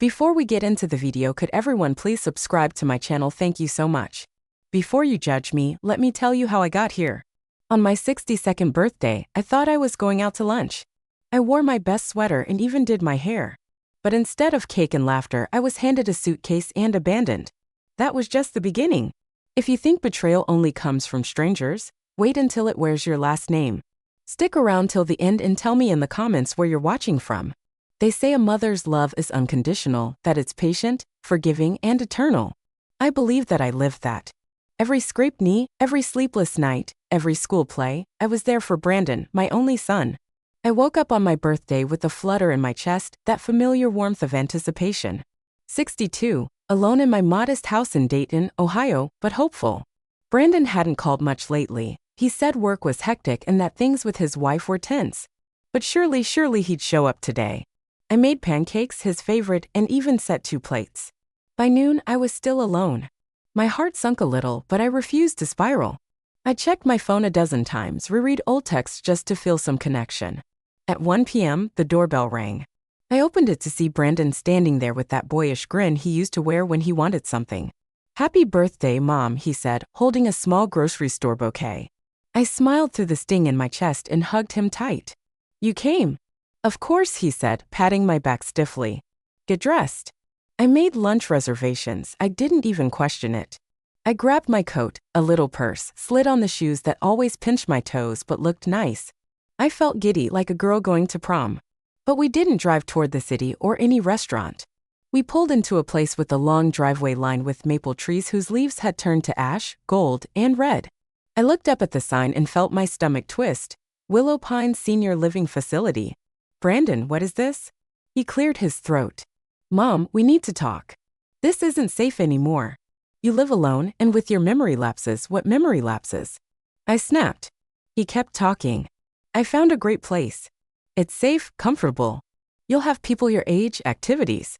Before we get into the video, could everyone please subscribe to my channel? Thank you so much. Before you judge me, let me tell you how I got here. On my 62nd birthday, I thought I was going out to lunch. I wore my best sweater and even did my hair. But instead of cake and laughter, I was handed a suitcase and abandoned. That was just the beginning. If you think betrayal only comes from strangers, wait until it wears your last name. Stick around till the end and tell me in the comments where you're watching from. They say a mother's love is unconditional, that it's patient, forgiving, and eternal. I believe that I lived that. Every scraped knee, every sleepless night, every school play, I was there for Brandon, my only son. I woke up on my birthday with a flutter in my chest, that familiar warmth of anticipation. 62, alone in my modest house in Dayton, Ohio, but hopeful. Brandon hadn't called much lately. He said work was hectic and that things with his wife were tense. But surely he'd show up today. I made pancakes, his favorite, and even set 2 plates. By noon, I was still alone. My heart sunk a little, but I refused to spiral. I checked my phone a dozen times, reread old texts just to feel some connection. At 1 p.m., the doorbell rang. I opened it to see Brandon standing there with that boyish grin he used to wear when he wanted something. "Happy birthday, Mom," he said, holding a small grocery store bouquet. I smiled through the sting in my chest and hugged him tight. "You came?" "Of course," he said, patting my back stiffly. "Get dressed." I made lunch reservations. I didn't even question it. I grabbed my coat, a little purse, slid on the shoes that always pinched my toes but looked nice. I felt giddy like a girl going to prom. But we didn't drive toward the city or any restaurant. We pulled into a place with a long driveway lined with maple trees whose leaves had turned to ash, gold, and red. I looked up at the sign and felt my stomach twist. Willow Pines Senior Living Facility. "Brandon, what is this?" He cleared his throat. "Mom, we need to talk. This isn't safe anymore. You live alone, and with your memory lapses." "What memory lapses?" I snapped. He kept talking. "I found a great place. It's safe, comfortable. You'll have people your age, activities."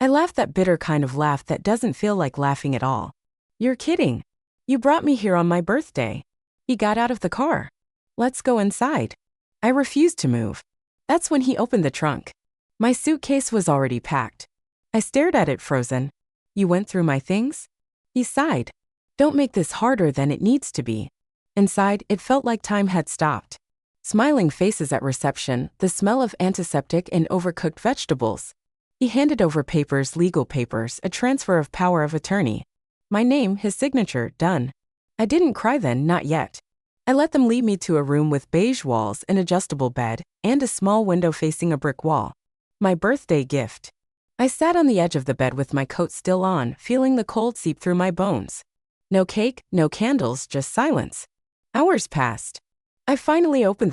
I laughed, that bitter kind of laugh that doesn't feel like laughing at all. "You're kidding. You brought me here on my birthday." He got out of the car. "Let's go inside." I refused to move. That's when he opened the trunk. My suitcase was already packed. I stared at it, frozen. "You went through my things?" He sighed. "Don't make this harder than it needs to be." Inside, it felt like time had stopped. Smiling faces at reception, the smell of antiseptic and overcooked vegetables. He handed over papers, legal papers, a transfer of power of attorney. My name, his signature, done. I didn't cry then, not yet. I let them lead me to a room with beige walls, an adjustable bed, and a small window facing a brick wall. My birthday gift. I sat on the edge of the bed with my coat still on, feeling the cold seep through my bones. No cake, no candles, just silence. Hours passed. I finally opened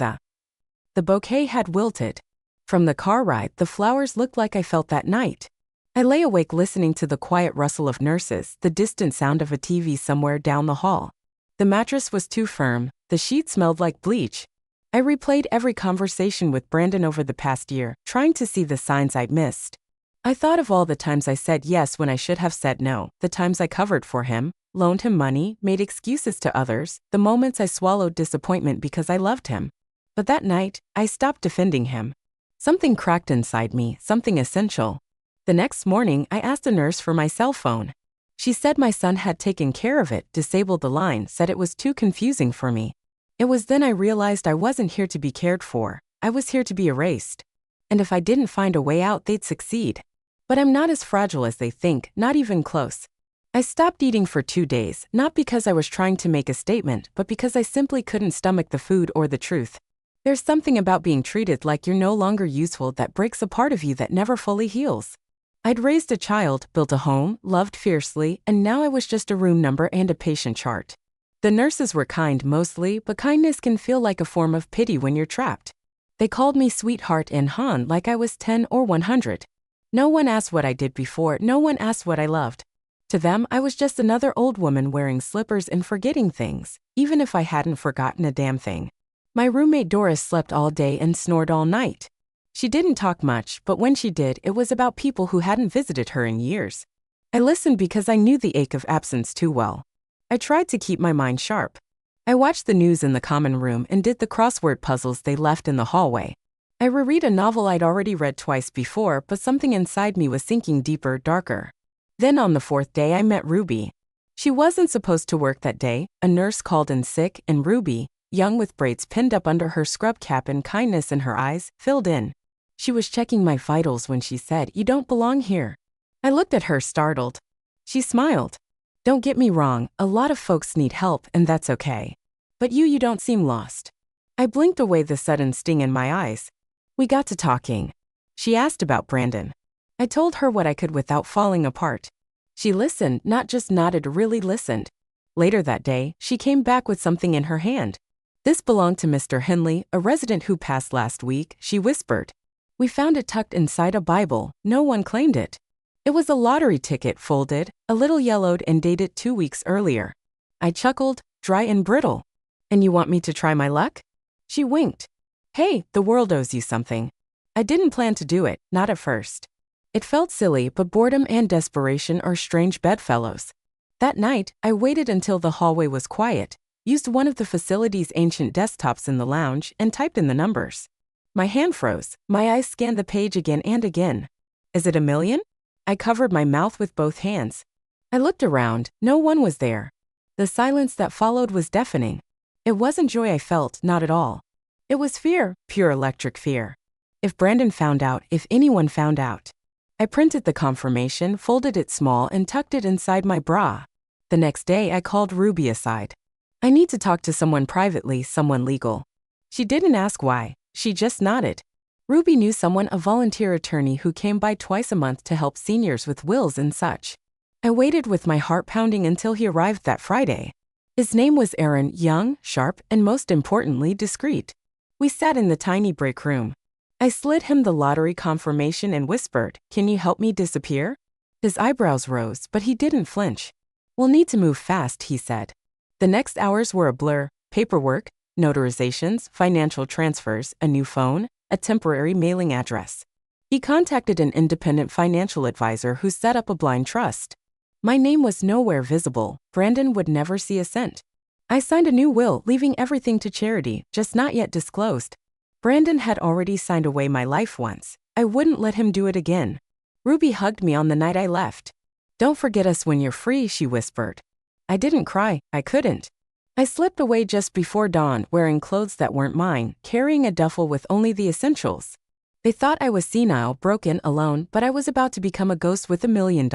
the bouquet had wilted. From the car ride, the flowers looked like I felt that night. I lay awake listening to the quiet rustle of nurses, the distant sound of a TV somewhere down the hall. The mattress was too firm, the sheet smelled like bleach. I replayed every conversation with Brandon over the past year, trying to see the signs I'd missed. I thought of all the times I said yes when I should have said no, the times I covered for him, loaned him money, made excuses to others, the moments I swallowed disappointment because I loved him. But that night, I stopped defending him. Something cracked inside me, something essential. The next morning, I asked a nurse for my cell phone. She said my son had taken care of it, disabled the line, said it was too confusing for me. It was then I realized I wasn't here to be cared for. I was here to be erased. And if I didn't find a way out, they'd succeed. But I'm not as fragile as they think, not even close. I stopped eating for 2 days, not because I was trying to make a statement, but because I simply couldn't stomach the food or the truth. There's something about being treated like you're no longer useful that breaks a part of you that never fully heals. I'd raised a child, built a home, loved fiercely, and now I was just a room number and a patient chart. The nurses were kind mostly, but kindness can feel like a form of pity when you're trapped. They called me sweetheart and Han like I was 10 or 100. No one asked what I did before, no one asked what I loved. To them, I was just another old woman wearing slippers and forgetting things, even if I hadn't forgotten a damn thing. My roommate Doris slept all day and snored all night. She didn't talk much, but when she did, it was about people who hadn't visited her in years. I listened because I knew the ache of absence too well. I tried to keep my mind sharp. I watched the news in the common room and did the crossword puzzles they left in the hallway. I reread a novel I'd already read twice before, but something inside me was sinking deeper, darker. Then on the fourth day I met Ruby. She wasn't supposed to work that day. A nurse called in sick, and Ruby, young with braids pinned up under her scrub cap and kindness in her eyes, filled in. She was checking my vitals when she said, "You don't belong here." I looked at her, startled. She smiled. "Don't get me wrong, a lot of folks need help, and that's okay. But you don't seem lost." I blinked away the sudden sting in my eyes. We got to talking. She asked about Brandon. I told her what I could without falling apart. She listened, not just nodded, really listened. Later that day, she came back with something in her hand. "This belonged to Mr. Henley, a resident who passed last week," she whispered. "We found it tucked inside a Bible. No one claimed it." It was a lottery ticket, folded, a little yellowed and dated 2 weeks earlier. I chuckled, dry and brittle. "And you want me to try my luck?" She winked. "Hey, the world owes you something." I didn't plan to do it, not at first. It felt silly, but boredom and desperation are strange bedfellows. That night, I waited until the hallway was quiet, used one of the facility's ancient desktops in the lounge, and typed in the numbers. My hand froze, my eyes scanned the page again and again. "Is it a million?" I covered my mouth with both hands. I looked around, no one was there. The silence that followed was deafening. It wasn't joy I felt, not at all. It was fear, pure electric fear. If Brandon found out, if anyone found out. I printed the confirmation, folded it small, and tucked it inside my bra. The next day, I called Ruby aside. "I need to talk to someone privately, someone legal." She didn't ask why, she just nodded. Ruby knew someone, a volunteer attorney who came by twice a month to help seniors with wills and such. I waited with my heart pounding until he arrived that Friday. His name was Aaron, young, sharp, and most importantly, discreet. We sat in the tiny break room. I slid him the lottery confirmation and whispered, "Can you help me disappear?" His eyebrows rose, but he didn't flinch. "We'll need to move fast," he said. The next hours were a blur: paperwork, notarizations, financial transfers, a new phone, a temporary mailing address. He contacted an independent financial advisor who set up a blind trust. My name was nowhere visible. Brandon would never see a cent. I signed a new will, leaving everything to charity, just not yet disclosed. Brandon had already signed away my life once. I wouldn't let him do it again. Ruby hugged me on the night I left. "Don't forget us when you're free," she whispered. I didn't cry, I couldn't. I slipped away just before dawn, wearing clothes that weren't mine, carrying a duffel with only the essentials. They thought I was senile, broken, alone, but I was about to become a ghost with $1 million.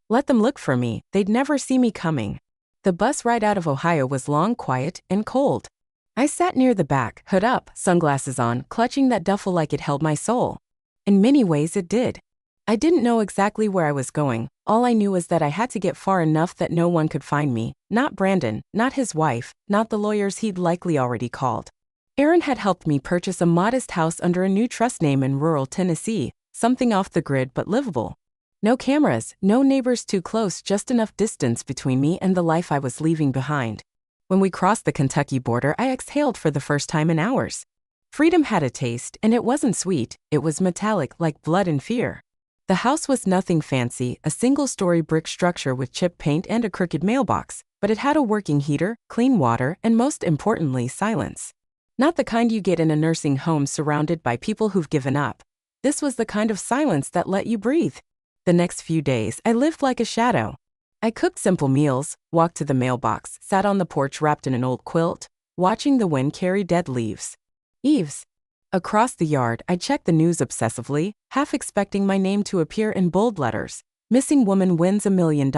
Let them look for me, they'd never see me coming. The bus ride out of Ohio was long, quiet, and cold. I sat near the back, hood up, sunglasses on, clutching that duffel like it held my soul. In many ways it did. I didn't know exactly where I was going. All I knew was that I had to get far enough that no one could find me. Not Brandon, not his wife, not the lawyers he'd likely already called. Aaron had helped me purchase a modest house under a new trust name in rural Tennessee, something off the grid but livable. No cameras, no neighbors too close, just enough distance between me and the life I was leaving behind. When we crossed the Kentucky border, I exhaled for the first time in hours. Freedom had a taste, and it wasn't sweet, it was metallic, like blood and fear. The house was nothing fancy, a single-story brick structure with chipped paint and a crooked mailbox, but it had a working heater, clean water, and most importantly, silence. Not the kind you get in a nursing home surrounded by people who've given up. This was the kind of silence that let you breathe. The next few days, I lived like a shadow. I cooked simple meals, walked to the mailbox, sat on the porch wrapped in an old quilt, watching the wind carry dead leaves. Eaves. Across the yard, I checked the news obsessively, half expecting my name to appear in bold letters. Missing woman wins $1 million.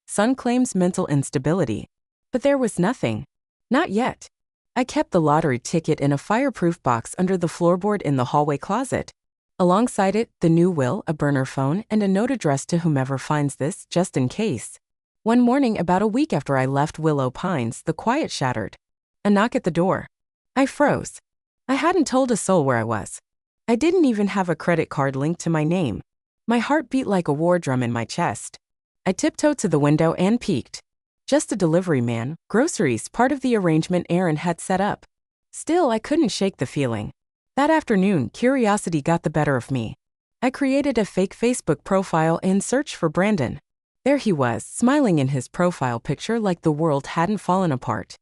Son claims mental instability. But there was nothing. Not yet. I kept the lottery ticket in a fireproof box under the floorboard in the hallway closet. Alongside it, the new will, a burner phone, and a note addressed to whomever finds this, just in case. One morning, about a week after I left Willow Pines, the quiet shattered. A knock at the door. I froze. I hadn't told a soul where I was. I didn't even have a credit card linked to my name. My heart beat like a war drum in my chest. I tiptoed to the window and peeked. Just a delivery man, groceries, part of the arrangement Aaron had set up. Still, I couldn't shake the feeling. That afternoon, curiosity got the better of me. I created a fake Facebook profile and searched for Brandon. There he was, smiling in his profile picture like the world hadn't fallen apart.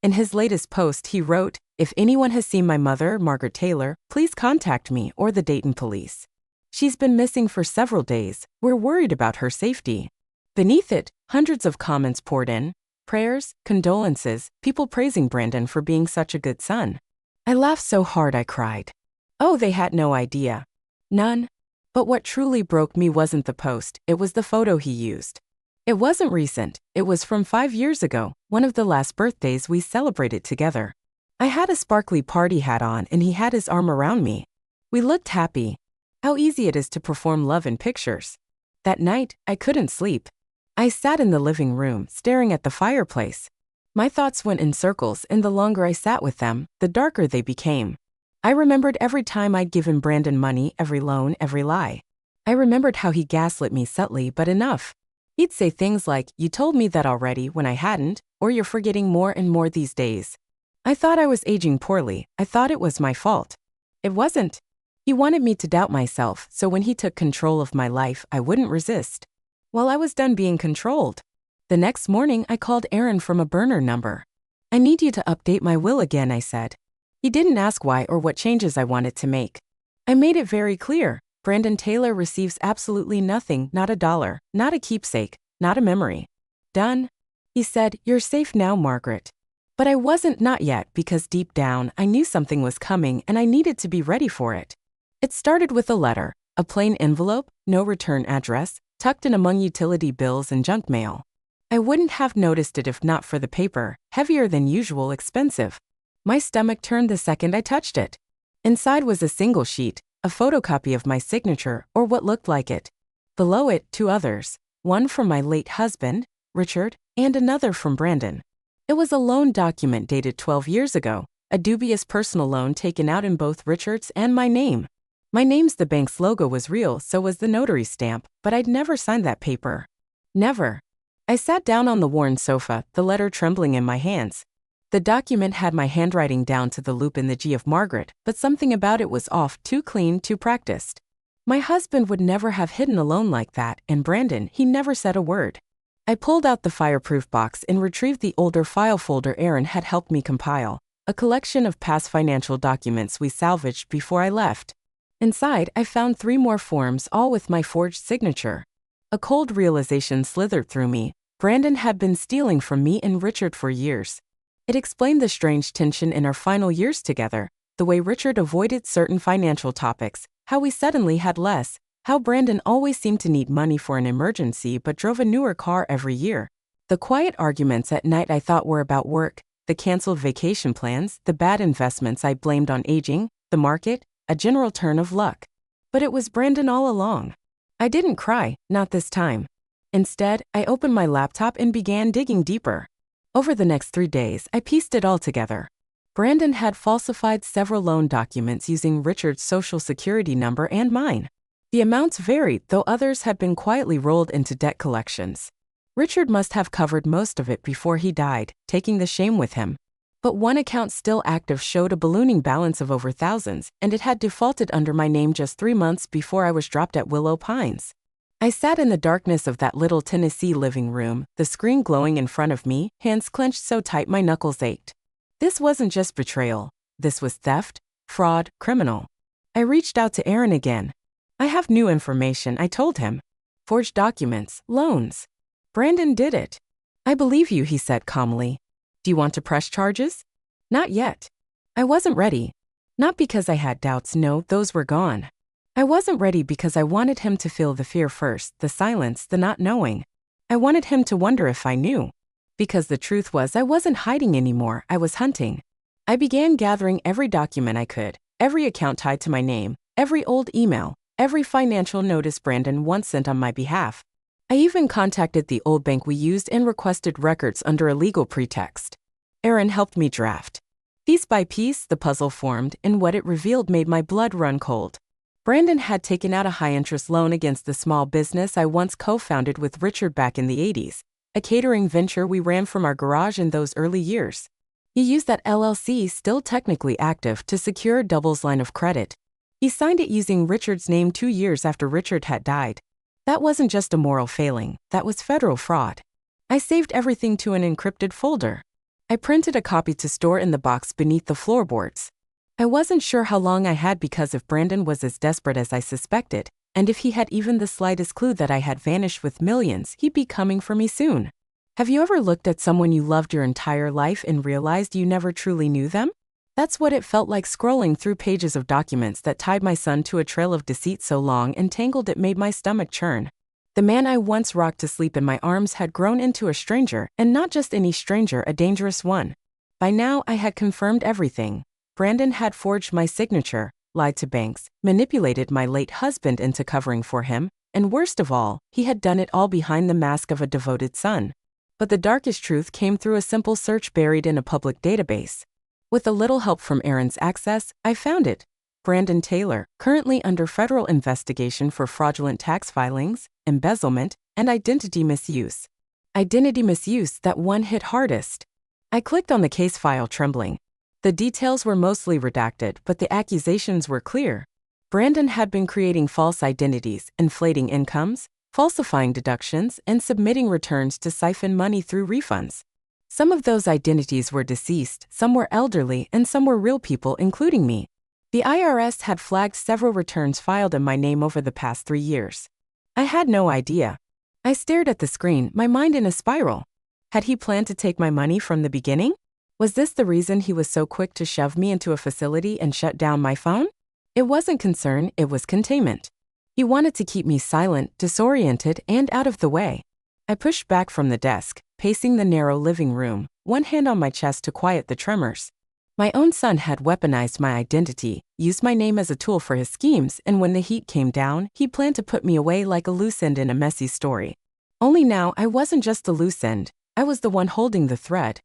In his latest post, he wrote, "If anyone has seen my mother, Margaret Taylor, please contact me or the Dayton police. She's been missing for several days. We're worried about her safety." Beneath it, hundreds of comments poured in. Prayers, condolences, people praising Brandon for being such a good son. I laughed so hard I cried. Oh, they had no idea. None. But what truly broke me wasn't the post, it was the photo he used. It wasn't recent, it was from 5 years ago, one of the last birthdays we celebrated together. I had a sparkly party hat on and he had his arm around me. We looked happy. How easy it is to perform love in pictures. That night, I couldn't sleep. I sat in the living room, staring at the fireplace. My thoughts went in circles, and the longer I sat with them, the darker they became. I remembered every time I'd given Brandon money, every loan, every lie. I remembered how he gaslit me subtly but enough. He'd say things like, "You told me that already," when I hadn't, or "You're forgetting more and more these days." I thought I was aging poorly. I thought it was my fault. It wasn't. He wanted me to doubt myself, so when he took control of my life, I wouldn't resist. Well, I was done being controlled. The next morning, I called Aaron from a burner number. "I need you to update my will again," I said. He didn't ask why or what changes I wanted to make. I made it very clear. Brandon Taylor receives absolutely nothing, not a dollar, not a keepsake, not a memory. Done. He said, "You're safe now, Margaret." But I wasn't, not yet, because deep down, I knew something was coming and I needed to be ready for it. It started with a letter, a plain envelope, no return address, tucked in among utility bills and junk mail. I wouldn't have noticed it if not for the paper, heavier than usual, expensive. My stomach turned the second I touched it. Inside was a single sheet, a photocopy of my signature, or what looked like it. Below it, 2 others, one from my late husband, Richard, and another from Brandon. It was a loan document dated 12 years ago, a dubious personal loan taken out in both Richard's and my name. My name's the bank's logo was real, so was the notary stamp, but I'd never signed that paper. Never. I sat down on the worn sofa, the letter trembling in my hands. The document had my handwriting down to the loop in the G of Margaret, but something about it was off, too clean, too practiced. My husband would never have hidden a loan like that, and Brandon, he never said a word. I pulled out the fireproof box and retrieved the older file folder Aaron had helped me compile, a collection of past financial documents we salvaged before I left. Inside, I found 3 more forms, all with my forged signature. A cold realization slithered through me. Brandon had been stealing from me and Richard for years. It explained the strange tension in our final years together, the way Richard avoided certain financial topics, how we suddenly had less, how Brandon always seemed to need money for an emergency but drove a newer car every year. The quiet arguments at night I thought were about work, the canceled vacation plans, the bad investments I blamed on aging, the market, a general turn of luck. But it was Brandon all along. I didn't cry, not this time. Instead, I opened my laptop and began digging deeper. Over the next 3 days, I pieced it all together. Brandon had falsified several loan documents using Richard's social security number and mine. The amounts varied, though others had been quietly rolled into debt collections. Richard must have covered most of it before he died, taking the shame with him. But one account still active showed a ballooning balance of over thousands, and it had defaulted under my name just 3 months before I was dropped at Willow Pines. I sat in the darkness of that little Tennessee living room, the screen glowing in front of me, hands clenched so tight my knuckles ached. This wasn't just betrayal. This was theft, fraud, criminal. I reached out to Aaron again. "I have new information," I told him. "Forged documents, loans. Brandon did it." "I believe you," he said calmly. "Do you want to press charges?" "Not yet." I wasn't ready. Not because I had doubts, no, those were gone. I wasn't ready because I wanted him to feel the fear first, the silence, the not knowing. I wanted him to wonder if I knew. Because the truth was I wasn't hiding anymore, I was hunting. I began gathering every document I could, every account tied to my name, every old email, every financial notice Brandon once sent on my behalf. I even contacted the old bank we used and requested records under a legal pretext. Aaron helped me draft. Piece by piece, the puzzle formed, and what it revealed made my blood run cold. Brandon had taken out a high-interest loan against the small business I once co-founded with Richard back in the 80s, a catering venture we ran from our garage in those early years. He used that LLC, still technically active, to secure a doubles line of credit. He signed it using Richard's name 2 years after Richard had died. That wasn't just a moral failing, that was federal fraud. I saved everything to an encrypted folder. I printed a copy to store in the box beneath the floorboards. I wasn't sure how long I had because if Brandon was as desperate as I suspected, and if he had even the slightest clue that I had vanished with millions, he'd be coming for me soon. Have you ever looked at someone you loved your entire life and realized you never truly knew them? That's what it felt like scrolling through pages of documents that tied my son to a trail of deceit so long and tangled it made my stomach churn. The man I once rocked to sleep in my arms had grown into a stranger, and not just any stranger, a dangerous one. By now, I had confirmed everything. Brandon had forged my signature, lied to banks, manipulated my late husband into covering for him, and worst of all, he had done it all behind the mask of a devoted son. But the darkest truth came through a simple search buried in a public database. With a little help from Aaron's access, I found it. Brandon Taylor, currently under federal investigation for fraudulent tax filings, embezzlement, and identity misuse. Identity misuse, that one hit hardest. I clicked on the case file trembling. The details were mostly redacted, but the accusations were clear. Brandon had been creating false identities, inflating incomes, falsifying deductions, and submitting returns to siphon money through refunds. Some of those identities were deceased, some were elderly, and some were real people, including me. The IRS had flagged several returns filed in my name over the past 3 years. I had no idea. I stared at the screen, my mind in a spiral. Had he planned to take my money from the beginning? Was this the reason he was so quick to shove me into a facility and shut down my phone? It wasn't concern, it was containment. He wanted to keep me silent, disoriented, and out of the way. I pushed back from the desk, pacing the narrow living room, one hand on my chest to quiet the tremors. My own son had weaponized my identity, used my name as a tool for his schemes, and when the heat came down, he planned to put me away like a loose end in a messy story. Only now, I wasn't just the loose end, I was the one holding the thread.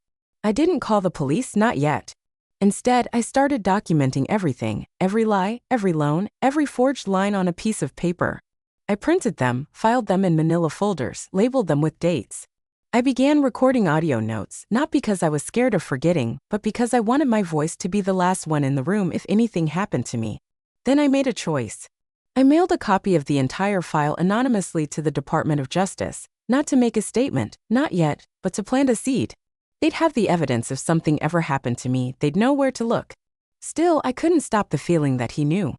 I didn't call the police, not yet. Instead, I started documenting everything, every lie, every loan, every forged line on a piece of paper. I printed them, filed them in manila folders, labeled them with dates. I began recording audio notes, not because I was scared of forgetting, but because I wanted my voice to be the last one in the room if anything happened to me. Then I made a choice. I mailed a copy of the entire file anonymously to the Department of Justice, not to make a statement, not yet, but to plant a seed. They'd have the evidence if something ever happened to me, they'd know where to look. Still, I couldn't stop the feeling that he knew.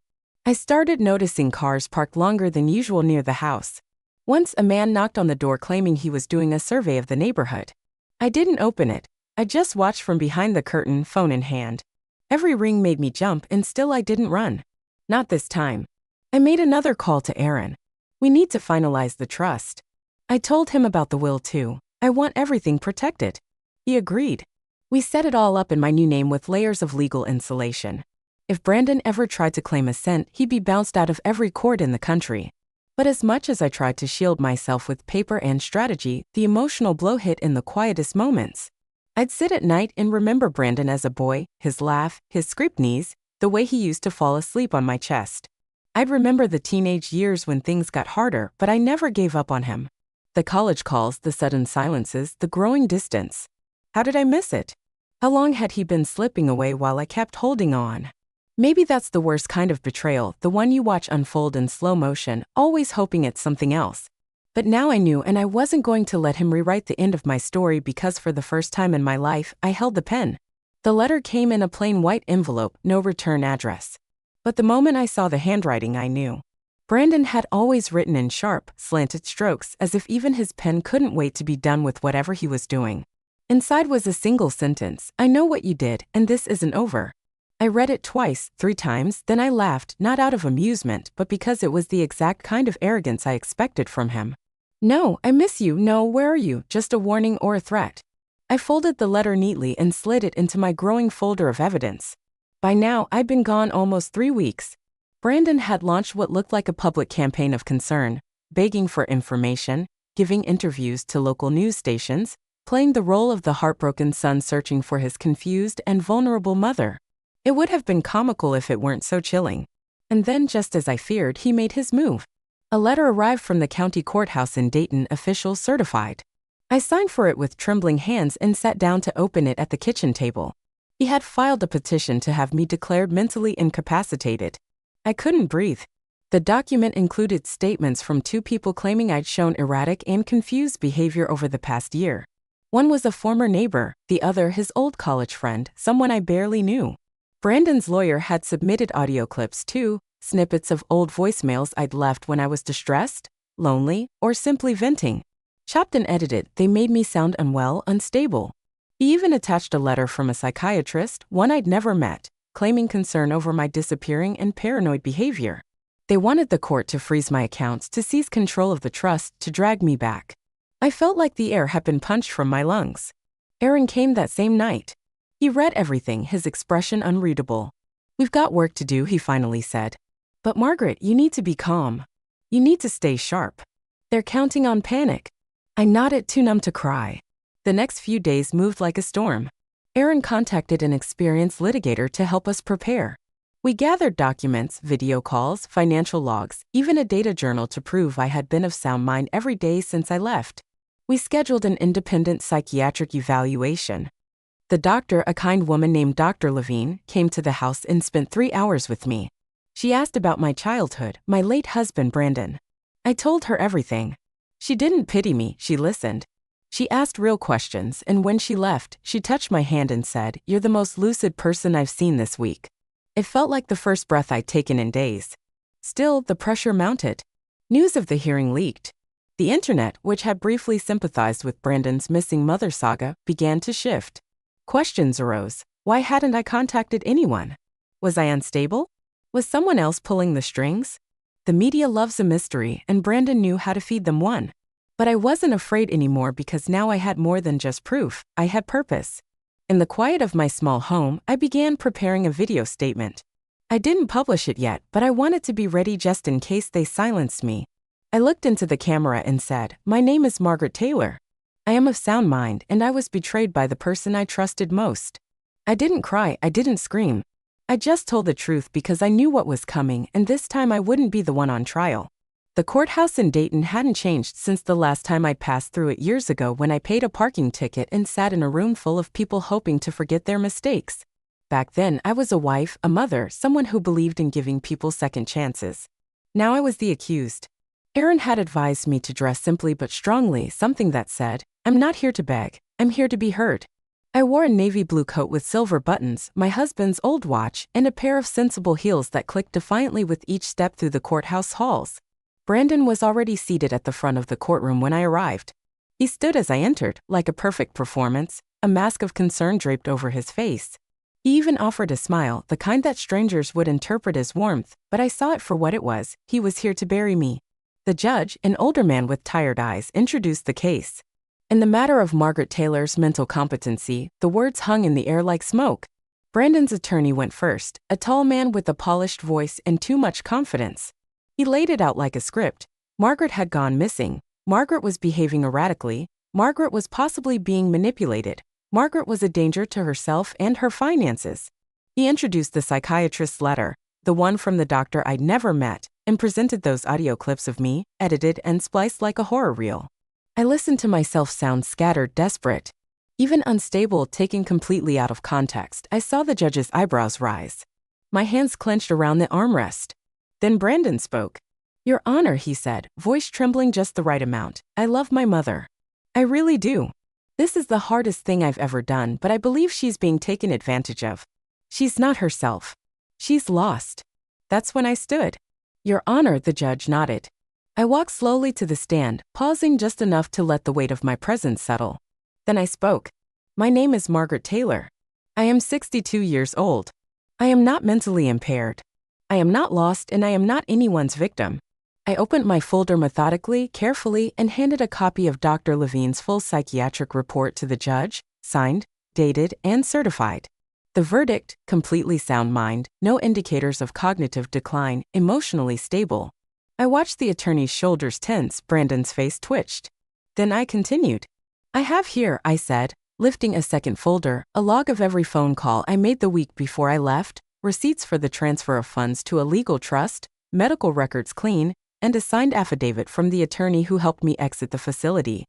I started noticing cars parked longer than usual near the house. Once a man knocked on the door claiming he was doing a survey of the neighborhood. I didn't open it. I just watched from behind the curtain, phone in hand. Every ring made me jump and still I didn't run. Not this time. I made another call to Aaron. We need to finalize the trust. I told him about the will too. I want everything protected. He agreed. We set it all up in my new name with layers of legal insulation. If Brandon ever tried to claim a cent, he'd be bounced out of every court in the country. But as much as I tried to shield myself with paper and strategy, the emotional blow hit in the quietest moments. I'd sit at night and remember Brandon as a boy, his laugh, his scraped knees, the way he used to fall asleep on my chest. I'd remember the teenage years when things got harder, but I never gave up on him. The college calls, the sudden silences, the growing distance. How did I miss it? How long had he been slipping away while I kept holding on? Maybe that's the worst kind of betrayal, the one you watch unfold in slow motion, always hoping it's something else. But now I knew, and I wasn't going to let him rewrite the end of my story because for the first time in my life, I held the pen. The letter came in a plain white envelope, no return address. But the moment I saw the handwriting, I knew. Brandon had always written in sharp, slanted strokes, as if even his pen couldn't wait to be done with whatever he was doing. Inside was a single sentence: I know what you did, and this isn't over. I read it twice, 3 times, then I laughed, not out of amusement, but because it was the exact kind of arrogance I expected from him. No, I miss you, no, where are you, just a warning or a threat. I folded the letter neatly and slid it into my growing folder of evidence. By now, I'd been gone almost 3 weeks. Brandon had launched what looked like a public campaign of concern, begging for information, giving interviews to local news stations, playing the role of the heartbroken son searching for his confused and vulnerable mother. It would have been comical if it weren't so chilling. And then, just as I feared, he made his move. A letter arrived from the county courthouse in Dayton, official certified. I signed for it with trembling hands and sat down to open it at the kitchen table. He had filed a petition to have me declared mentally incapacitated. I couldn't breathe. The document included statements from 2 people claiming I'd shown erratic and confused behavior over the past year. One was a former neighbor, the other his old college friend, someone I barely knew. Brandon's lawyer had submitted audio clips too, snippets of old voicemails I'd left when I was distressed, lonely, or simply venting. Chopped and edited, they made me sound unwell, unstable. He even attached a letter from a psychiatrist, one I'd never met, claiming concern over my disappearing and paranoid behavior. They wanted the court to freeze my accounts, to seize control of the trust, to drag me back. I felt like the air had been punched from my lungs. Aaron came that same night. He read everything, his expression unreadable. "We've got work to do," he finally said. "But Margaret, you need to be calm. You need to stay sharp. They're counting on panic." I nodded, too numb to cry. The next few days moved like a storm. Aaron contacted an experienced litigator to help us prepare. We gathered documents, video calls, financial logs, even a data journal to prove I had been of sound mind every day since I left. We scheduled an independent psychiatric evaluation. The doctor, a kind woman named Dr. Levine, came to the house and spent 3 hours with me. She asked about my childhood, my late husband Brandon. I told her everything. She didn't pity me, she listened. She asked real questions, and when she left, she touched my hand and said, "You're the most lucid person I've seen this week." It felt like the first breath I'd taken in days. Still, the pressure mounted. News of the hearing leaked. The internet, which had briefly sympathized with Brandon's missing mother saga, began to shift. Questions arose. Why hadn't I contacted anyone? Was I unstable? Was someone else pulling the strings? The media loves a mystery, and Brandon knew how to feed them one. But I wasn't afraid anymore because now I had more than just proof, I had purpose. In the quiet of my small home, I began preparing a video statement. I didn't publish it yet, but I wanted to be ready just in case they silenced me. I looked into the camera and said, "My name is Margaret Taylor. I am of sound mind, and I was betrayed by the person I trusted most." I didn't cry, I didn't scream. I just told the truth because I knew what was coming, and this time I wouldn't be the one on trial. The courthouse in Dayton hadn't changed since the last time I passed through it years ago when I paid a parking ticket and sat in a room full of people hoping to forget their mistakes. Back then, I was a wife, a mother, someone who believed in giving people second chances. Now I was the accused. Aaron had advised me to dress simply but strongly, something that said, "I'm not here to beg, I'm here to be heard." I wore a navy blue coat with silver buttons, my husband's old watch, and a pair of sensible heels that clicked defiantly with each step through the courthouse halls. Brandon was already seated at the front of the courtroom when I arrived. He stood as I entered, like a perfect performance, a mask of concern draped over his face. He even offered a smile, the kind that strangers would interpret as warmth, but I saw it for what it was. He was here to bury me. The judge, an older man with tired eyes, introduced the case. In the matter of Margaret Taylor's mental competency, the words hung in the air like smoke. Brandon's attorney went first, a tall man with a polished voice and too much confidence. He laid it out like a script. Margaret had gone missing. Margaret was behaving erratically. Margaret was possibly being manipulated. Margaret was a danger to herself and her finances. He introduced the psychiatrist's letter, the one from the doctor I'd never met, and presented those audio clips of me, edited and spliced like a horror reel. I listened to myself sound scattered, desperate. Even unstable, taken completely out of context, I saw the judge's eyebrows rise. My hands clenched around the armrest. Then Brandon spoke. "Your Honor," he said, voice trembling just the right amount, "I love my mother. I really do. This is the hardest thing I've ever done, but I believe she's being taken advantage of. She's not herself. She's lost." That's when I stood. "Your Honor," the judge nodded. I walked slowly to the stand, pausing just enough to let the weight of my presence settle. Then I spoke. "My name is Margaret Taylor. I am 62 years old. I am not mentally impaired. I am not lost, and I am not anyone's victim." I opened my folder methodically, carefully, and handed a copy of Dr. Levine's full psychiatric report to the judge, signed, dated, and certified. The verdict: completely sound mind, no indicators of cognitive decline, emotionally stable. I watched the attorney's shoulders tense, Brandon's face twitched. Then I continued. "I have here," I said, lifting a second folder, a log of every phone call I made the week before I left, receipts for the transfer of funds to a legal trust, medical records clean, and a signed affidavit from the attorney who helped me exit the facility,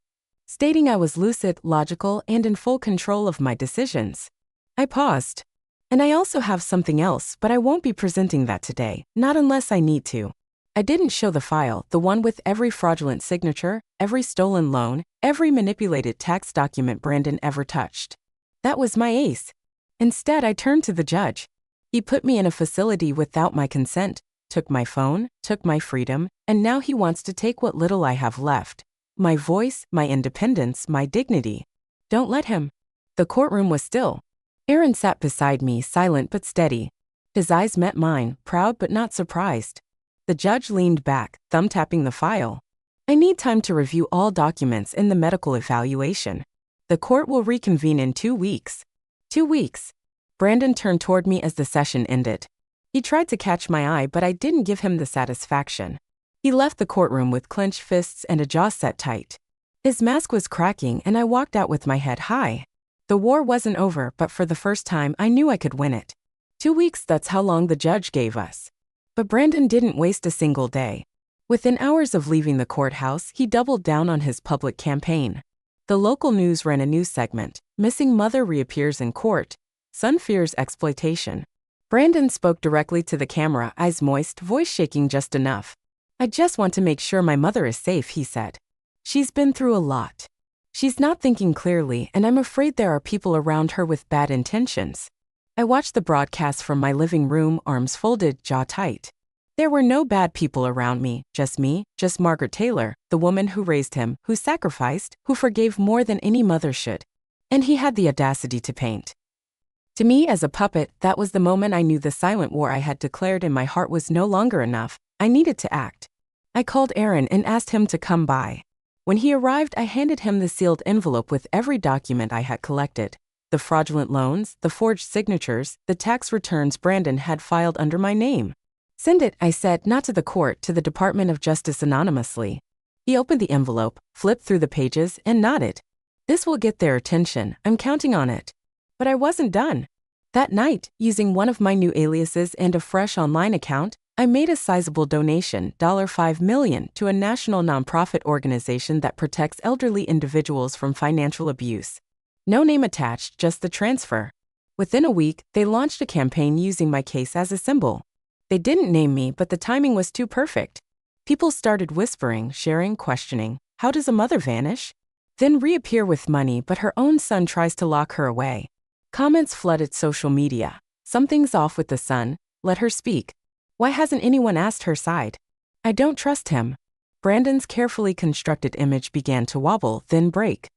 stating I was lucid, logical, and in full control of my decisions. I paused. "And I also have something else, but I won't be presenting that today, not unless I need to. I didn't show the file, the one with every fraudulent signature, every stolen loan, every manipulated tax document Brandon ever touched. That was my ace. Instead, I turned to the judge. He put me in a facility without my consent, took my phone, took my freedom, and now he wants to take what little I have left. My voice, my independence, my dignity. Don't let him. The courtroom was still. Aaron sat beside me, silent but steady. His eyes met mine, proud but not surprised. The judge leaned back, thumb-tapping the file. I need time to review all documents in the medical evaluation. The court will reconvene in 2 weeks. 2 weeks. Brandon turned toward me as the session ended. He tried to catch my eye, but I didn't give him the satisfaction. He left the courtroom with clenched fists and a jaw set tight. His mask was cracking, and I walked out with my head high. The war wasn't over, but for the first time, I knew I could win it. 2 weeks, that's how long the judge gave us. But Brandon didn't waste a single day. Within hours of leaving the courthouse, he doubled down on his public campaign. The local news ran a news segment. Missing mother reappears in court. Son fears exploitation. Brandon spoke directly to the camera, eyes moist, voice shaking just enough. I just want to make sure my mother is safe, he said. She's been through a lot. She's not thinking clearly, and I'm afraid there are people around her with bad intentions. I watched the broadcast from my living room, arms folded, jaw tight. There were no bad people around me, just Margaret Taylor, the woman who raised him, who sacrificed, who forgave more than any mother should. And he had the audacity to paint. To me, as a puppet, that was the moment I knew the silent war I had declared in my heart was no longer enough. I needed to act. I called Aaron and asked him to come by. When he arrived, I handed him the sealed envelope with every document I had collected. The fraudulent loans, the forged signatures, the tax returns Brandon had filed under my name. Send it, I said, not to the court, to the Department of Justice anonymously. He opened the envelope, flipped through the pages, and nodded. This will get their attention, I'm counting on it. But I wasn't done. That night, using one of my new aliases and a fresh online account, I made a sizable donation, $5 million, to a national nonprofit organization that protects elderly individuals from financial abuse. No name attached, just the transfer. Within a week, they launched a campaign using my case as a symbol. They didn't name me, but the timing was too perfect. People started whispering, sharing, questioning. How does a mother vanish? Then reappear with money, but her own son tries to lock her away. Comments flooded social media. Something's off with the son. Let her speak. Why hasn't anyone asked her side? I don't trust him. Brandon's carefully constructed image began to wobble, then break.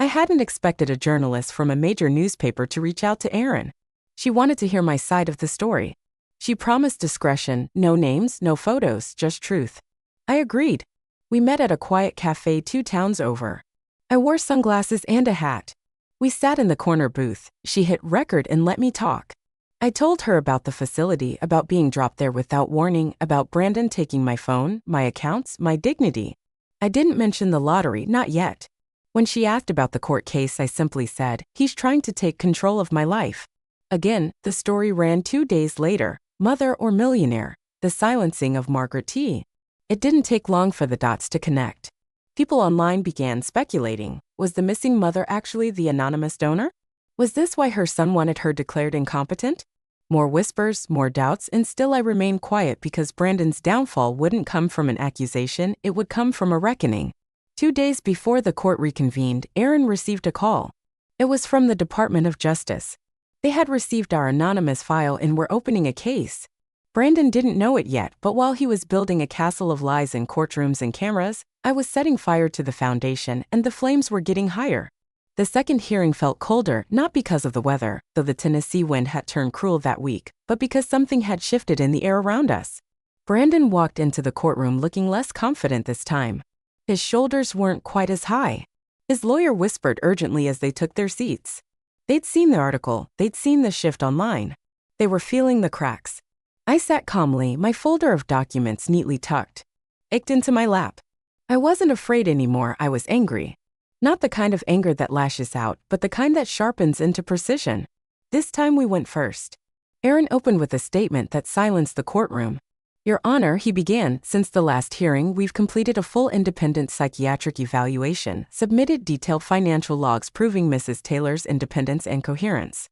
I hadn't expected a journalist from a major newspaper to reach out to Aaron. She wanted to hear my side of the story. She promised discretion, no names, no photos, just truth. I agreed. We met at a quiet cafe 2 towns over. I wore sunglasses and a hat. We sat in the corner booth. She hit record and let me talk. I told her about the facility, about being dropped there without warning, about Brandon taking my phone, my accounts, my dignity. I didn't mention the lottery, not yet. When she asked about the court case, I simply said, he's trying to take control of my life. Again, the story ran 2 days later. Mother or millionaire, the silencing of Margaret T. It didn't take long for the dots to connect. People online began speculating. Was the missing mother actually the anonymous donor? Was this why her son wanted her declared incompetent? More whispers, more doubts, and still I remained quiet because Brandon's downfall wouldn't come from an accusation, it would come from a reckoning. 2 days before the court reconvened, Aaron received a call. It was from the Department of Justice. They had received our anonymous file and were opening a case. Brandon didn't know it yet, but while he was building a castle of lies in courtrooms and cameras, I was setting fire to the foundation, and the flames were getting higher. The second hearing felt colder, not because of the weather, though the Tennessee wind had turned cruel that week, but because something had shifted in the air around us. Brandon walked into the courtroom looking less confident this time. His shoulders weren't quite as high. His lawyer whispered urgently as they took their seats. They'd seen the article, they'd seen the shift online. They were feeling the cracks. I sat calmly, my folder of documents neatly tucked, ached into my lap. I wasn't afraid anymore, I was angry. Not the kind of anger that lashes out, but the kind that sharpens into precision. This time we went first. Aaron opened with a statement that silenced the courtroom. Your Honor, he began, since the last hearing, we've completed a full independent psychiatric evaluation, submitted detailed financial logs proving Mrs. Taylor's independence and coherence.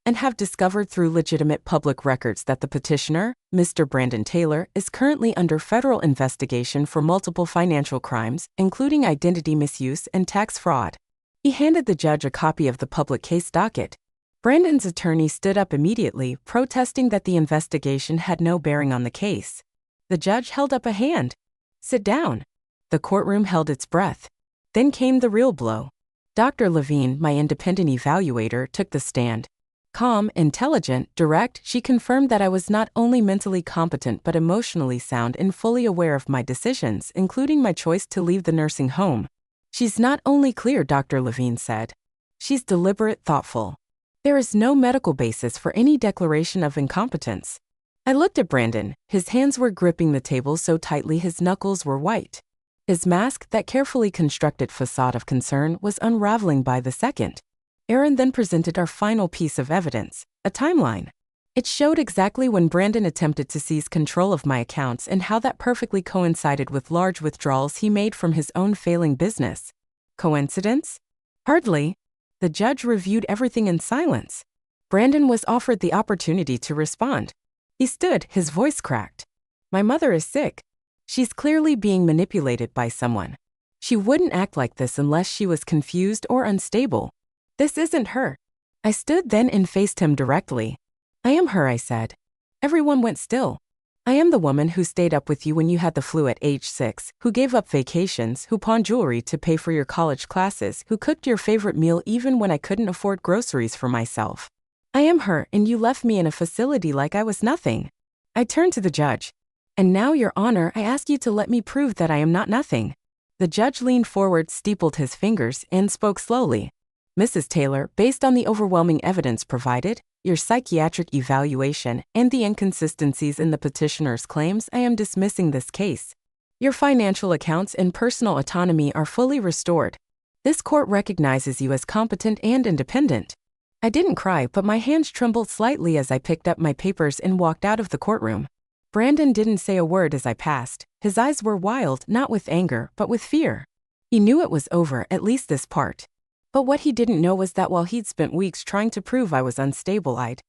and have discovered through legitimate public records that the petitioner, Mr. Brandon Taylor, is currently under federal investigation for multiple financial crimes, including identity misuse and tax fraud. He handed the judge a copy of the public case docket. Brandon's attorney stood up immediately, protesting that the investigation had no bearing on the case. The judge held up a hand. "Sit down." The courtroom held its breath. Then came the real blow. Dr. Levine, my independent evaluator, took the stand. Calm, intelligent, direct, she confirmed that I was not only mentally competent but emotionally sound and fully aware of my decisions, including my choice to leave the nursing home. "She's not only clear," Dr. Levine said. "She's deliberate, thoughtful. There is no medical basis for any declaration of incompetence." I looked at Brandon. His hands were gripping the table so tightly his knuckles were white. His mask, that carefully constructed facade of concern, was unraveling by the second. Aaron then presented our final piece of evidence, a timeline. It showed exactly when Brandon attempted to seize control of my accounts and how that perfectly coincided with large withdrawals he made from his own failing business. Coincidence? Hardly. The judge reviewed everything in silence. Brandon was offered the opportunity to respond. He stood, his voice cracked. "My mother is sick. She's clearly being manipulated by someone. She wouldn't act like this unless she was confused or unstable. This isn't her." I stood then and faced him directly. "I am her," I said. Everyone went still. "I am the woman who stayed up with you when you had the flu at age 6, who gave up vacations, who pawned jewelry to pay for your college classes, who cooked your favorite meal even when I couldn't afford groceries for myself. I am her, and you left me in a facility like I was nothing." I turned to the judge. "And now, Your Honor, I ask you to let me prove that I am not nothing." The judge leaned forward, steepled his fingers, and spoke slowly. "Mrs. Taylor, based on the overwhelming evidence provided, your psychiatric evaluation, and the inconsistencies in the petitioner's claims, I am dismissing this case. Your financial accounts and personal autonomy are fully restored. This court recognizes you as competent and independent." I didn't cry, but my hands trembled slightly as I picked up my papers and walked out of the courtroom. Brandon didn't say a word as I passed. His eyes were wild, not with anger, but with fear. He knew it was over, at least this part. But what he didn't know was that while he'd spent weeks trying to prove I was unstable, I'd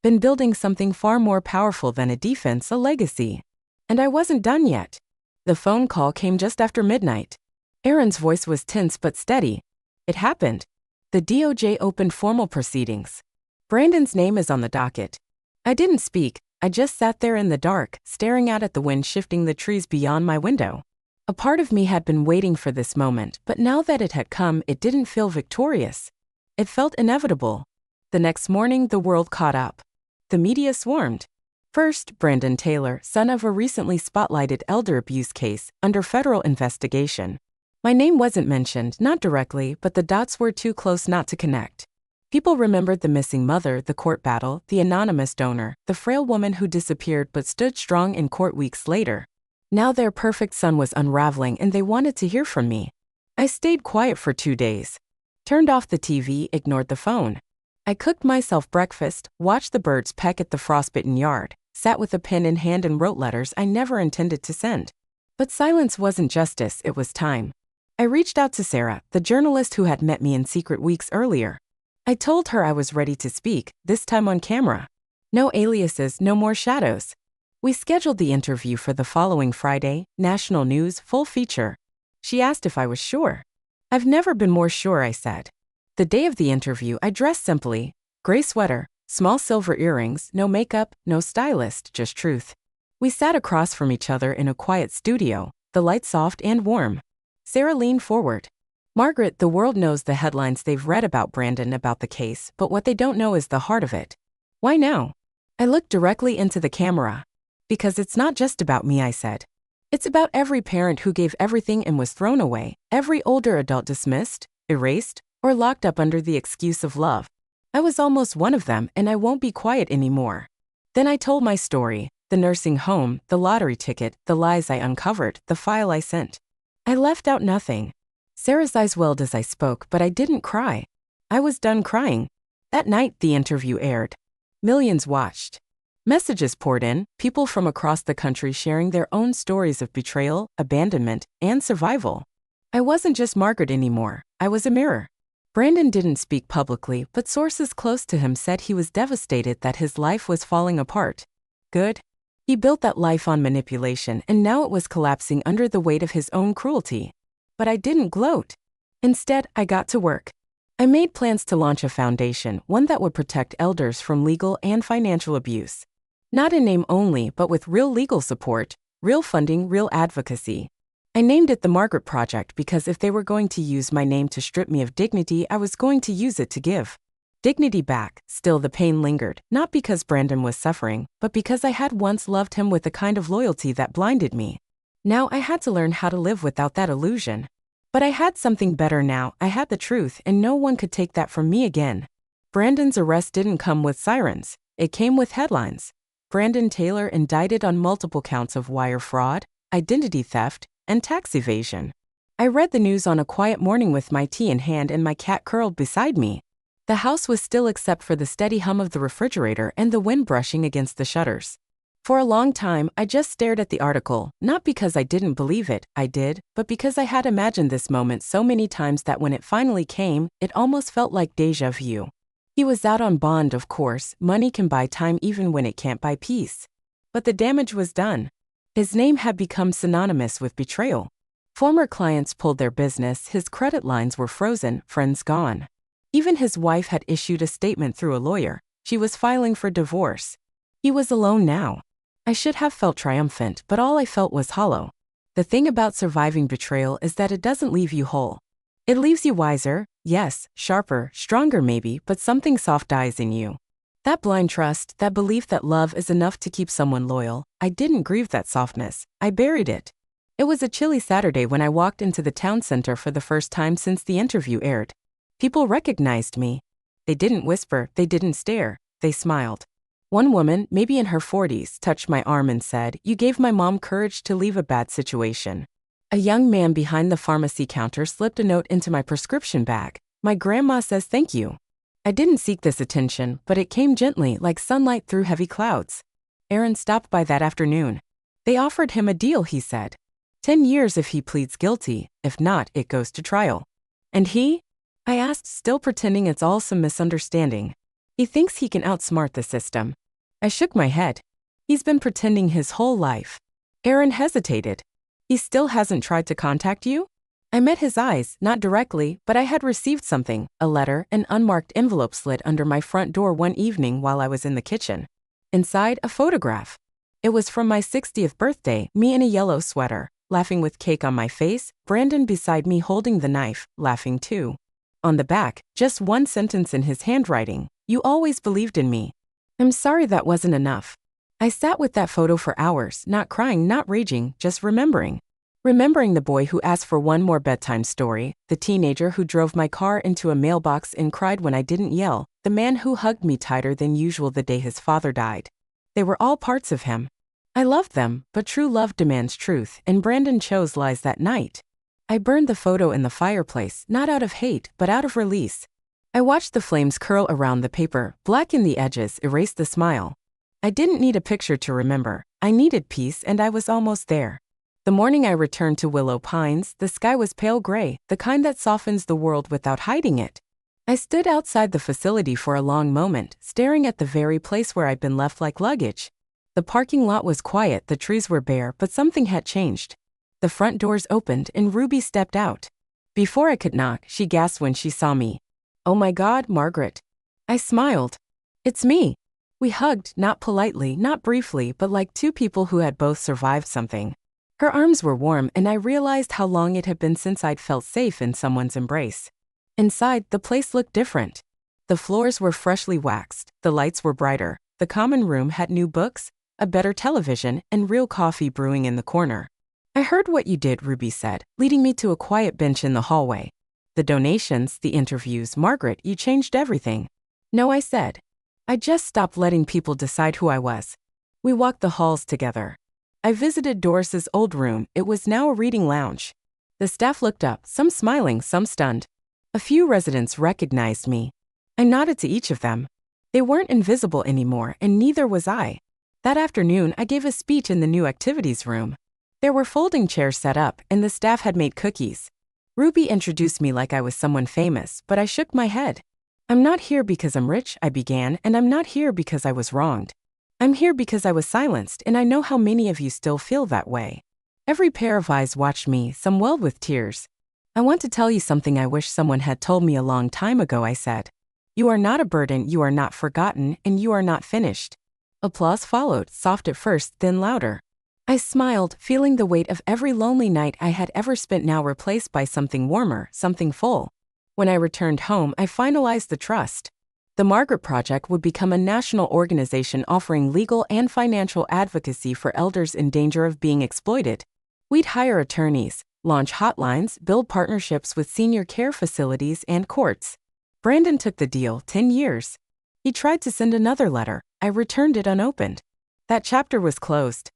been building something far more powerful than a defense, a legacy. And I wasn't done yet. The phone call came just after midnight. Aaron's voice was tense but steady. "It happened. The DOJ opened formal proceedings. Brandon's name is on the docket." I didn't speak. I just sat there in the dark, staring out at the wind shifting the trees beyond my window. A part of me had been waiting for this moment, but now that it had come, it didn't feel victorious. It felt inevitable. The next morning, the world caught up. The media swarmed. First, Brandon Taylor, son of a recently spotlighted elder abuse case, under federal investigation. My name wasn't mentioned, not directly, but the dots were too close not to connect. People remembered the missing mother, the court battle, the anonymous donor, the frail woman who disappeared but stood strong in court weeks later. Now their perfect son was unraveling and they wanted to hear from me. I stayed quiet for 2 days. Turned off the TV, ignored the phone. I cooked myself breakfast, watched the birds peck at the frostbitten yard, sat with a pen in hand and wrote letters I never intended to send. But silence wasn't justice, it was time. I reached out to Sarah, the journalist who had met me in secret weeks earlier. I told her I was ready to speak, this time on camera. No aliases, no more shadows. We scheduled the interview for the following Friday, national news, full feature. She asked if I was sure. "I've never been more sure," I said. The day of the interview, I dressed simply. Gray sweater, small silver earrings, no makeup, no stylist, just truth. We sat across from each other in a quiet studio, the light soft and warm. Sarah leaned forward. "Margaret, the world knows the headlines they've read about Brandon, about the case, but what they don't know is the heart of it. Why now?" I looked directly into the camera. "Because it's not just about me," I said. "It's about every parent who gave everything and was thrown away, every older adult dismissed, erased, or locked up under the excuse of love. I was almost one of them, and I won't be quiet anymore." Then I told my story, the nursing home, the lottery ticket, the lies I uncovered, the file I sent. I left out nothing. Sarah's eyes welled as I spoke, but I didn't cry. I was done crying. That night, the interview aired. Millions watched. Messages poured in, people from across the country sharing their own stories of betrayal, abandonment, and survival. I wasn't just Margaret anymore. I was a mirror. Brandon didn't speak publicly, but sources close to him said he was devastated that his life was falling apart. Good. He built that life on manipulation, and now it was collapsing under the weight of his own cruelty. But I didn't gloat. Instead, I got to work. I made plans to launch a foundation, one that would protect elders from legal and financial abuse. Not in name only, but with real legal support, real funding, real advocacy. I named it the Margaret Project because if they were going to use my name to strip me of dignity, I was going to use it to give dignity back. Still, the pain lingered, not because Brandon was suffering, but because I had once loved him with a kind of loyalty that blinded me. Now I had to learn how to live without that illusion. But I had something better now. I had the truth, and no one could take that from me again. Brandon's arrest didn't come with sirens. It came with headlines. Brandon Taylor indicted on multiple counts of wire fraud, identity theft, and tax evasion. I read the news on a quiet morning with my tea in hand and my cat curled beside me. The house was still except for the steady hum of the refrigerator and the wind brushing against the shutters. For a long time, I just stared at the article, not because I didn't believe it, I did, but because I had imagined this moment so many times that when it finally came, it almost felt like déjà vu. He was out on bond, of course. Money can buy time even when it can't buy peace. But the damage was done. His name had become synonymous with betrayal. Former clients pulled their business, his credit lines were frozen, friends gone. Even his wife had issued a statement through a lawyer. She was filing for divorce. He was alone now. I should have felt triumphant, but all I felt was hollow. The thing about surviving betrayal is that it doesn't leave you whole. It leaves you wiser, yes, sharper, stronger maybe, but something soft dies in you. That blind trust, that belief that love is enough to keep someone loyal, I didn't grieve that softness, I buried it. It was a chilly Saturday when I walked into the town center for the first time since the interview aired. People recognized me. They didn't whisper, they didn't stare, they smiled. One woman, maybe in her 40s, touched my arm and said, "You gave my mom courage to leave a bad situation." A young man behind the pharmacy counter slipped a note into my prescription bag. "My grandma says thank you." I didn't seek this attention, but it came gently, like sunlight through heavy clouds. Aaron stopped by that afternoon. They offered him a deal, he said. 10 years if he pleads guilty, if not, it goes to trial. And he? I asked, still pretending it's all some misunderstanding. He thinks he can outsmart the system. I shook my head. He's been pretending his whole life. Aaron hesitated. He still hasn't tried to contact you? I met his eyes, not directly, but I had received something, a letter, an unmarked envelope slid under my front door one evening while I was in the kitchen. Inside, a photograph. It was from my 60th birthday, me in a yellow sweater, laughing with cake on my face, Brandon beside me holding the knife, laughing too. On the back, just one sentence in his handwriting, "You always believed in me." I'm sorry that wasn't enough. I sat with that photo for hours, not crying, not raging, just remembering. Remembering the boy who asked for one more bedtime story, the teenager who drove my car into a mailbox and cried when I didn't yell, the man who hugged me tighter than usual the day his father died. They were all parts of him. I loved them, but true love demands truth, and Brandon chose lies that night. I burned the photo in the fireplace, not out of hate, but out of release. I watched the flames curl around the paper, blacken the edges, erase the smile. I didn't need a picture to remember. I needed peace, and I was almost there. The morning I returned to Willow Pines, the sky was pale gray, the kind that softens the world without hiding it. I stood outside the facility for a long moment, staring at the very place where I'd been left like luggage. The parking lot was quiet, the trees were bare, but something had changed. The front doors opened and Ruby stepped out. Before I could knock, she gasped when she saw me. "Oh my God, Margaret." I smiled. "It's me." We hugged, not politely, not briefly, but like two people who had both survived something. Her arms were warm, and I realized how long it had been since I'd felt safe in someone's embrace. Inside, the place looked different. The floors were freshly waxed, the lights were brighter, the common room had new books, a better television, and real coffee brewing in the corner. "I heard what you did," Ruby said, leading me to a quiet bench in the hallway. "The donations, the interviews, Margaret, you changed everything." "No," I said. "I just stopped letting people decide who I was." We walked the halls together. I visited Doris's old room. It was now a reading lounge. The staff looked up, some smiling, some stunned. A few residents recognized me. I nodded to each of them. They weren't invisible anymore, and neither was I. That afternoon, I gave a speech in the new activities room. There were folding chairs set up, and the staff had made cookies. Ruby introduced me like I was someone famous, but I shook my head. I'm not here because I'm rich, I began, and I'm not here because I was wronged. I'm here because I was silenced, and I know how many of you still feel that way. Every pair of eyes watched me, some welled with tears. I want to tell you something I wish someone had told me a long time ago, I said. You are not a burden, you are not forgotten, and you are not finished. Applause followed, soft at first, then louder. I smiled, feeling the weight of every lonely night I had ever spent now replaced by something warmer, something full. When I returned home, I finalized the trust. The Margaret Project would become a national organization offering legal and financial advocacy for elders in danger of being exploited. We'd hire attorneys, launch hotlines, build partnerships with senior care facilities and courts. Brandon took the deal, 10 years. He tried to send another letter. I returned it unopened. That chapter was closed.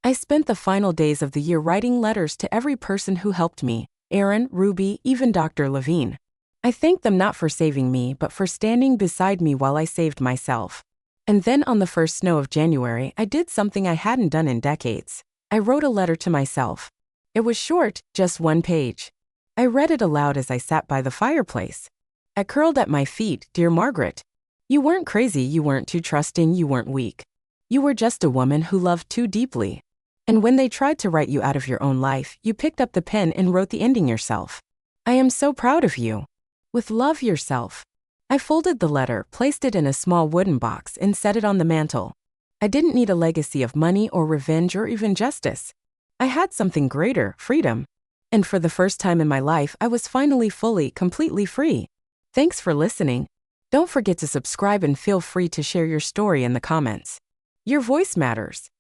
I spent the final days of the year writing letters to every person who helped me, Aaron, Ruby, even Dr. Levine. I thanked them not for saving me but for standing beside me while I saved myself. And then on the first snow of January, I did something I hadn't done in decades. I wrote a letter to myself. It was short, just 1 page. I read it aloud as I sat by the fireplace. I curled at my feet, Dear Margaret. You weren't crazy, you weren't too trusting, you weren't weak. You were just a woman who loved too deeply. And when they tried to write you out of your own life, you picked up the pen and wrote the ending yourself. I am so proud of you. With love, yourself. I folded the letter, placed it in a small wooden box, and set it on the mantel. I didn't need a legacy of money or revenge or even justice. I had something greater, freedom. And for the first time in my life, I was finally fully, completely free. Thanks for listening. Don't forget to subscribe and feel free to share your story in the comments. Your voice matters.